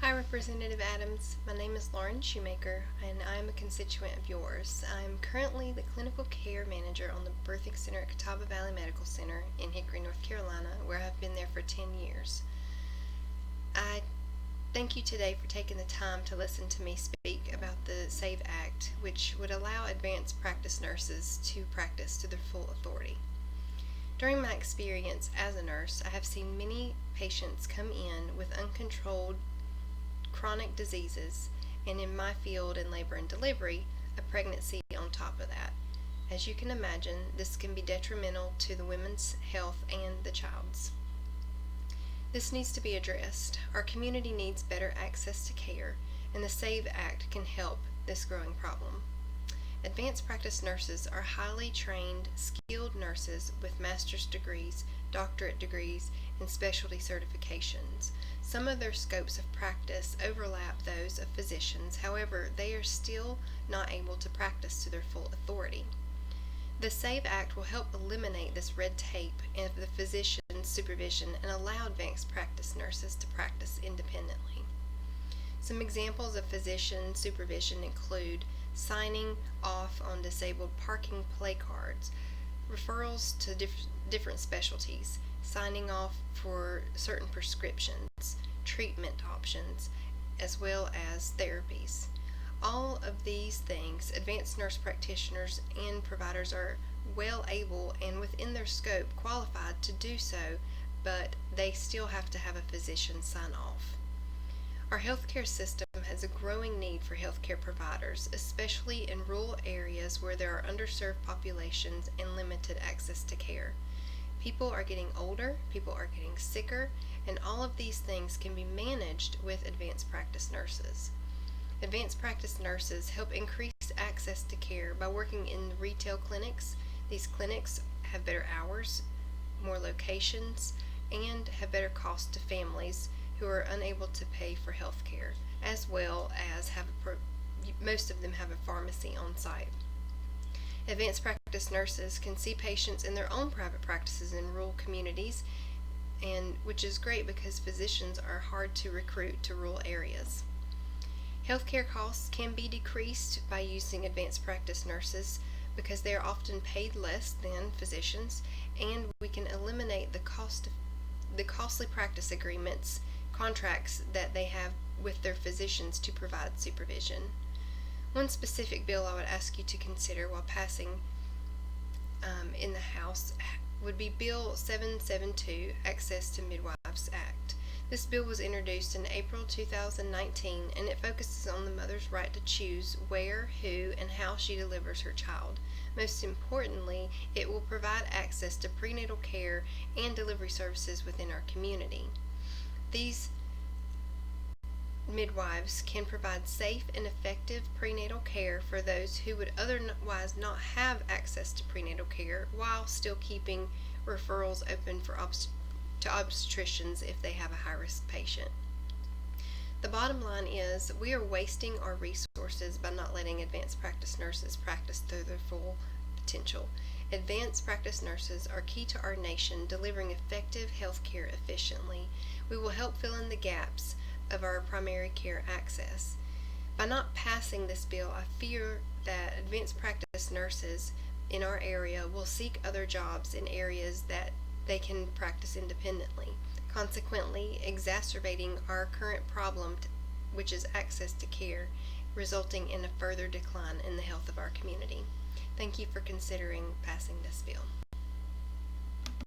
Hi, Representative Adams. My name is Lauren Shoemaker, and I am a constituent of yours. I'm currently the Clinical Care Manager on the Birthing Center at Catawba Valley Medical Center in Hickory, North Carolina, where I've been there for 10 years. I thank you today for taking the time to listen to me speak about the SAVE Act, which would allow advanced practice nurses to practice to their full authority. During my experience as a nurse, I have seen many patients come in with uncontrolled chronic diseases, and in my field in labor and delivery, a pregnancy on top of that. As you can imagine, this can be detrimental to the woman's health and the child's. This needs to be addressed. Our community needs better access to care, and the SAVE Act can help this growing problem. Advanced practice nurses are highly trained, skilled nurses with master's degrees, doctorate degrees, and specialty certifications. Some of their scopes of practice overlap those of physicians, however, they are still not able to practice to their full authority. The SAVE Act will help eliminate this red tape of the physician's supervision and allow advanced practice nurses to practice independently. Some examples of physician supervision include signing off on disabled parking play cards, referrals to different specialties, signing off for certain prescriptions, treatment options, as well as therapies. All of these things, advanced nurse practitioners and providers are well able and within their scope qualified to do so, but they still have to have a physician sign off. Our healthcare system has a growing need for healthcare providers, especially in rural areas where there are underserved populations and limited access to care. People are getting older, people are getting sicker, and all of these things can be managed with advanced practice nurses. Advanced practice nurses help increase access to care by working in retail clinics. These clinics have better hours, more locations, and have better cost to families who are unable to pay for health care, as well as most of them have a pharmacy on site. Advanced practice nurses can see patients in their own private practices in rural communities, and which is great because physicians are hard to recruit to rural areas. Healthcare costs can be decreased by using advanced practice nurses because they are often paid less than physicians, and we can eliminate the costly practice agreements contracts that they have with their physicians to provide supervision. One specific bill I would ask you to consider while passing in the House would be Bill 772, Access to Midwives Act. This bill was introduced in April 2019, and it focuses on the mother's right to choose where, who, and how she delivers her child. Most importantly, it will provide access to prenatal care and delivery services within our community. These midwives can provide safe and effective prenatal care for those who would otherwise not have access to prenatal care, while still keeping referrals open to obstetricians if they have a high-risk patient. The bottom line is we are wasting our resources by not letting advanced practice nurses practice to their full potential. Advanced practice nurses are key to our nation delivering effective health care efficiently. We will help fill in the gaps of our primary care access. By not passing this bill, I fear that advanced practice nurses in our area will seek other jobs in areas that they can practice independently, consequently exacerbating our current problem, which is access to care, resulting in a further decline in the health of our community. Thank you for considering passing this bill.